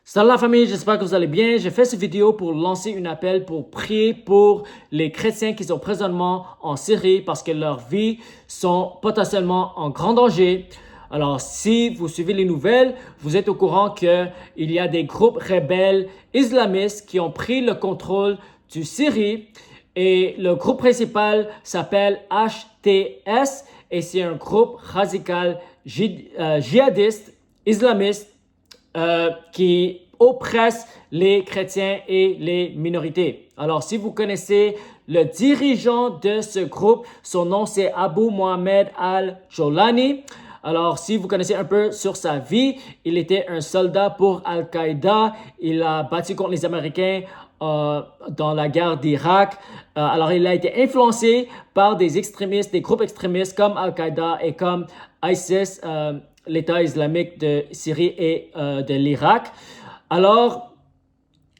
Salut la famille, j'espère que vous allez bien. J'ai fait cette vidéo pour lancer un appel pour prier pour les chrétiens qui sont présentement en Syrie parce que leurs vies sont potentiellement en grand danger. Alors, si vous suivez les nouvelles, vous êtes au courant qu'il y a des groupes rebelles islamistes qui ont pris le contrôle du Syrie et le groupe principal s'appelle HTS et c'est un groupe radical djihadiste islamiste qui oppresse les chrétiens et les minorités. Alors, si vous connaissez le dirigeant de ce groupe, son nom c'est Abu Mohammed al-Jolani. Alors, si vous connaissez un peu sur sa vie, il était un soldat pour Al-Qaïda. Il a battu contre les Américains dans la guerre d'Irak. Alors, il a été influencé par des extrémistes, des groupes extrémistes comme Al-Qaïda et comme ISIS, l'État islamique de Syrie et de l'Irak. Alors,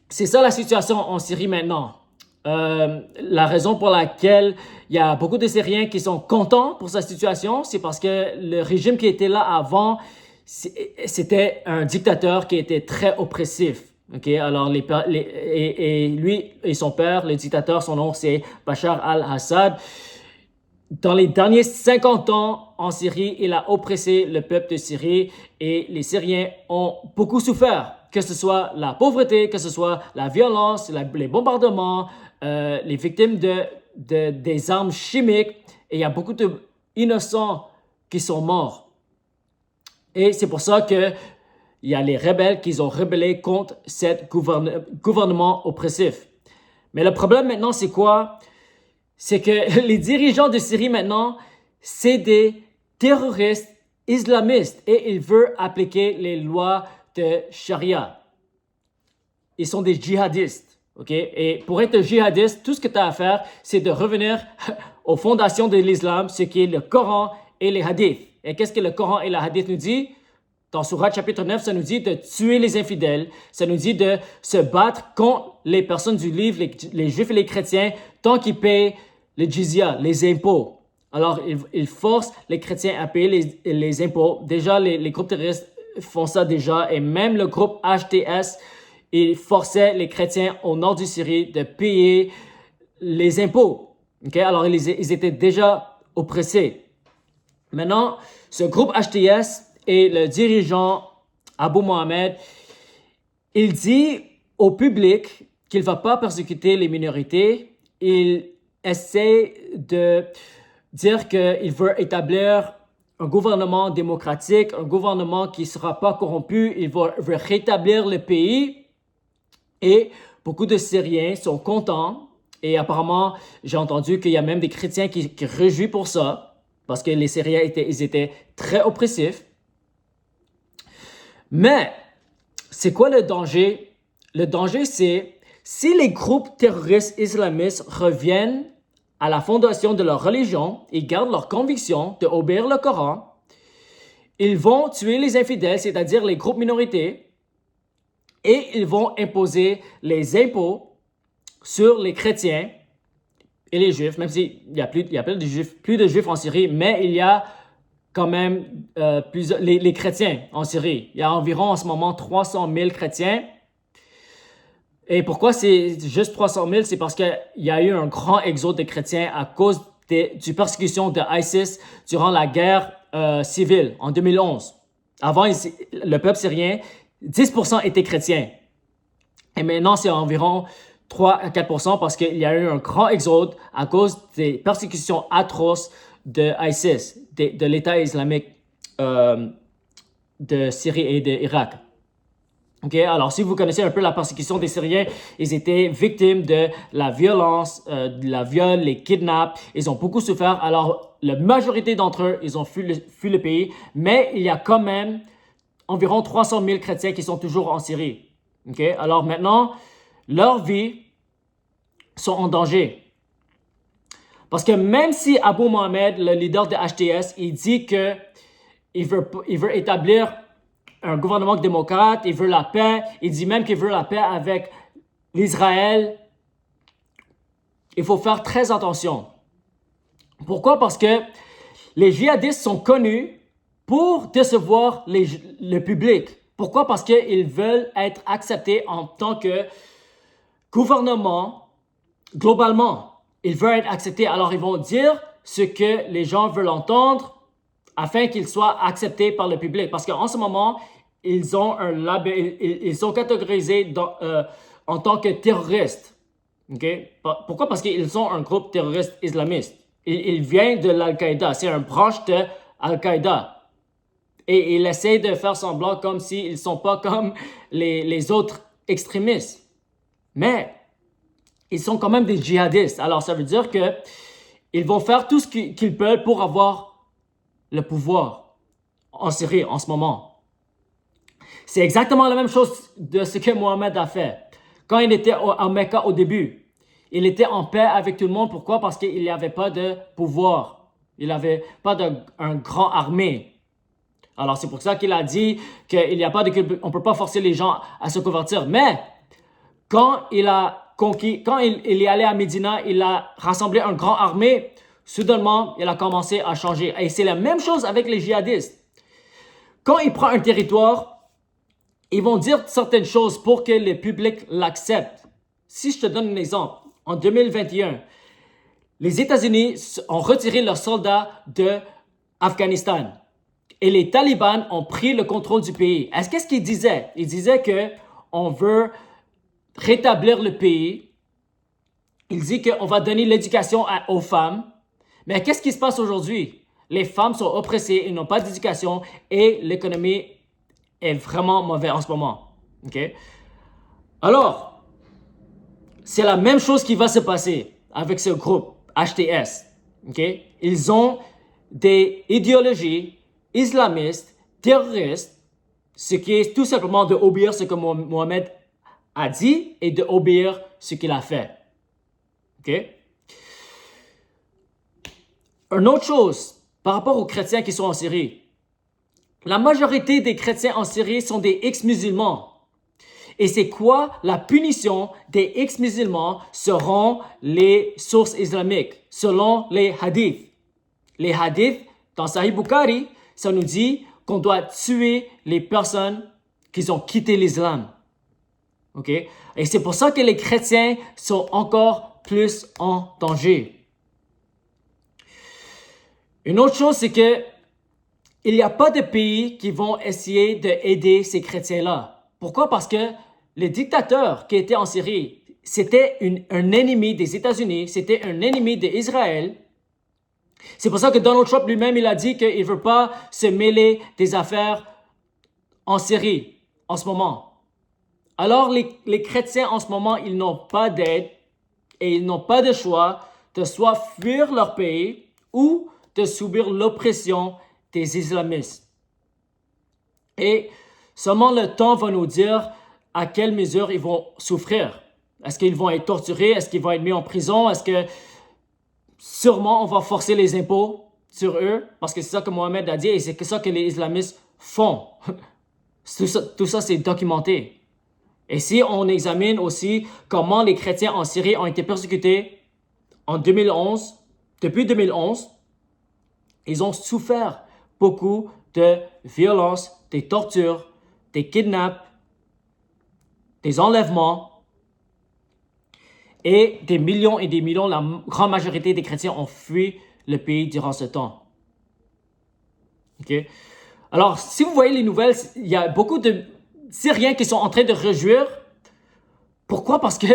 c'est ça la situation en Syrie maintenant. La raison pour laquelle il y a beaucoup de Syriens qui sont contents pour sa situation, c'est parce que le régime qui était là avant, c'était un dictateur qui était très oppressif. Okay? Alors, lui et son père, le dictateur, son nom c'est Bachar al-Assad. Dans les derniers 50 ans en Syrie, il a oppressé le peuple de Syrie et les Syriens ont beaucoup souffert, que ce soit la pauvreté, que ce soit la violence, les bombardements, les victimes des armes chimiques et il y a beaucoup d'innocents qui sont morts. Et c'est pour ça qu'il y a les rebelles qui ont rebellé contre ce gouvernement oppressif. Mais le problème maintenant, c'est quoi? C'est que les dirigeants de Syrie maintenant, c'est des terroristes islamistes et ils veulent appliquer les lois de charia. Ils sont des djihadistes, ok? Et pour être djihadiste, tout ce que tu as à faire, c'est de revenir aux fondations de l'islam, ce qui est le Coran et les hadiths. Et qu'est-ce que le Coran et les hadiths nous disent? Dans Sourate chapitre 9, ça nous dit de tuer les infidèles, ça nous dit de se battre contre les personnes du livre, les juifs et les chrétiens, tant qu'ils payent le jizya, les impôts. Alors, ils forcent les chrétiens à payer les impôts. Déjà, les groupes terroristes font ça déjà. Et même le groupe HTS, il forçait les chrétiens au nord du Syrie de payer les impôts. Okay? Alors, ils étaient déjà oppressés. Maintenant, ce groupe HTS et le dirigeant Abu Mohammed, il dit au public qu'il ne va pas persécuter les minorités. Il essaie de dire qu'il veut établir un gouvernement démocratique, un gouvernement qui ne sera pas corrompu. Il veut rétablir le pays. Et beaucoup de Syriens sont contents. Et apparemment, j'ai entendu qu'il y a même des chrétiens qui réjouissent pour ça. Parce que les Syriens étaient très oppressifs. Mais, c'est quoi le danger? Le danger, c'est si les groupes terroristes islamistes reviennent à la fondation de leur religion et gardent leur conviction d'obéir le Coran, ils vont tuer les infidèles, c'est-à-dire les groupes minorités, et ils vont imposer les impôts sur les chrétiens et les juifs, même s'il y a plus de juifs en Syrie, mais il y a quand même les chrétiens en Syrie. Il y a environ en ce moment 300 000 chrétiens. Et pourquoi c'est juste 300 000? C'est parce qu'il y a eu un grand exode de chrétiens à cause du persécution de ISIS durant la guerre civile en 2011. Avant, le peuple syrien, 10% étaient chrétiens. Et maintenant, c'est environ 3 à 4% parce qu'il y a eu un grand exode à cause des persécutions atroces de ISIS, de l'État islamique de Syrie et d'Irak. Okay? Alors, si vous connaissez un peu la persécution des Syriens, ils étaient victimes de la violence, de la viol, les kidnaps. Ils ont beaucoup souffert. Alors, la majorité d'entre eux, ils ont fui le pays. Mais il y a quand même environ 300 000 chrétiens qui sont toujours en Syrie. Okay? Alors maintenant, leurs vies sont en danger. Parce que même si Abu Mohammed, le leader de HTS, il dit qu'il veut établir un gouvernement démocrate, il veut la paix, il dit même qu'il veut la paix avec l'Israël. Il faut faire très attention. Pourquoi? Parce que les djihadistes sont connus pour décevoir le public. Pourquoi? Parce qu'ils veulent être acceptés en tant que gouvernement globalement. Ils veulent être acceptés. Alors, ils vont dire ce que les gens veulent entendre afin qu'ils soient acceptés par le public. Parce qu'en ce moment, ils ont un label, ils sont catégorisés en tant que terroristes. Okay? Pourquoi? Parce qu'ils sont un groupe terroriste islamiste. Ils viennent de l'Al-Qaïda. C'est un branche de Al-Qaïda. Et ils essaient de faire semblant comme s'ils ne sont pas comme les autres extrémistes. Mais ils sont quand même des djihadistes. Alors, ça veut dire qu'ils vont faire tout ce qu'ils peuvent pour avoir le pouvoir en Syrie en ce moment. C'est exactement la même chose de ce que Mohamed a fait. Quand il était à Mecca au début, il était en paix avec tout le monde. Pourquoi? Parce qu'il n'y avait pas de pouvoir. Il n'avait pas un grand armée. Alors, c'est pour ça qu'il a dit qu'il n'y a pas on ne peut pas forcer les gens à se convertir. Mais, quand il a conquis, quand il est allé à Médina, il a rassemblé une grande armée. Soudainement, il a commencé à changer. Et c'est la même chose avec les djihadistes. Quand il prend un territoire, ils vont dire certaines choses pour que le public l'accepte. Si je te donne un exemple, en 2021, les États-Unis ont retiré leurs soldats de Afghanistan. Et les talibans ont pris le contrôle du pays. Qu'est-ce qu'ils disaient? Ils disaient qu'on veut rétablir le pays. Ils disent qu'on va donner l'éducation aux femmes. Mais qu'est-ce qui se passe aujourd'hui? Les femmes sont oppressées, ils n'ont pas d'éducation et l'économie est vraiment mauvaise en ce moment. Okay? Alors, c'est la même chose qui va se passer avec ce groupe HTS. Okay? Ils ont des idéologies islamistes, terroristes, ce qui est tout simplement d'obéir ce que Mohamed a dit et d'obéir ce qu'il a fait. OK? Une autre chose, par rapport aux chrétiens qui sont en Syrie, la majorité des chrétiens en Syrie sont des ex-musulmans. Et c'est quoi la punition des ex-musulmans selon les sources islamiques, selon les hadiths? Les hadiths, dans Sahih Bukhari, ça nous dit qu'on doit tuer les personnes qui ont quitté l'islam. OK? Et c'est pour ça que les chrétiens sont encore plus en danger. Une autre chose, c'est que il n'y a pas de pays qui vont essayer d'aider ces chrétiens-là. Pourquoi? Parce que les dictateurs qui étaient en Syrie, c'était un ennemi des États-Unis, c'était un ennemi d'Israël. C'est pour ça que Donald Trump lui-même, il a dit qu'il ne veut pas se mêler des affaires en Syrie en ce moment. Alors, les chrétiens en ce moment, ils n'ont pas d'aide et ils n'ont pas de choix de soit fuir leur pays ou de subir l'oppression des islamistes. Et seulement le temps va nous dire à quelle mesure ils vont souffrir. Est-ce qu'ils vont être torturés? Est-ce qu'ils vont être mis en prison? Est-ce que sûrement on va forcer les impôts sur eux? Parce que c'est ça que Mohamed a dit et c'est ça que les islamistes font. Tout ça c'est documenté. Et si on examine aussi comment les chrétiens en Syrie ont été persécutés en 2011, depuis 2011, ils ont souffert beaucoup de violences, des tortures, des kidnaps, des enlèvements et des millions, la grande majorité des chrétiens ont fui le pays durant ce temps. Okay? Alors, si vous voyez les nouvelles, il y a beaucoup de Syriens qui sont en train de réjouir. Pourquoi? Parce que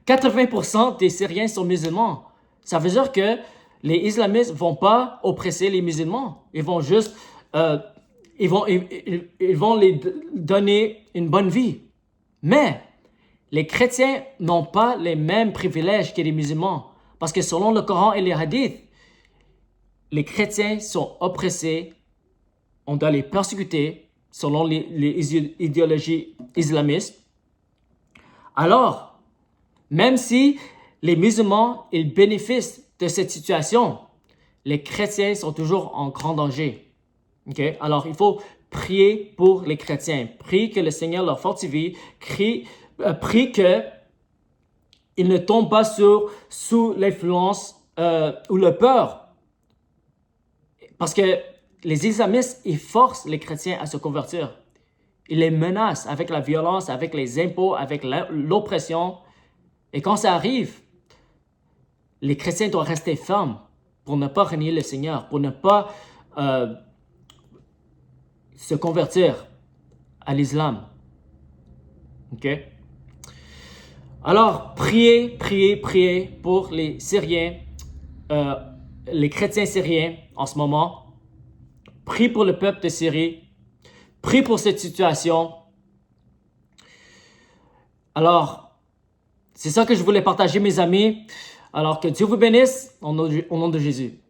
80% des Syriens sont musulmans. Ça veut dire que les islamistes ne vont pas oppresser les musulmans. Ils vont juste, ils vont les donner une bonne vie. Mais les chrétiens n'ont pas les mêmes privilèges que les musulmans. Parce que selon le Coran et les hadiths, les chrétiens sont oppressés, on doit les persécuter selon les idéologies islamistes. Alors, même si les musulmans, ils bénéficient de cette situation, les chrétiens sont toujours en grand danger. Okay? Alors, il faut prier pour les chrétiens. Prier que le Seigneur leur fortifie. Prier qu'ils ne tombent pas sous l'influence ou la peur. Parce que les islamistes, ils forcent les chrétiens à se convertir. Il les menace avec la violence, avec les impôts, avec l'oppression. Et quand ça arrive, les chrétiens doivent rester fermes pour ne pas renier le Seigneur, pour ne pas se convertir à l'islam. OK? Alors, priez, priez, priez pour les Syriens, les chrétiens syriens en ce moment. Priez pour le peuple de Syrie. Priez pour cette situation. Alors, c'est ça que je voulais partager, mes amis. Alors, que Dieu vous bénisse au nom de Jésus.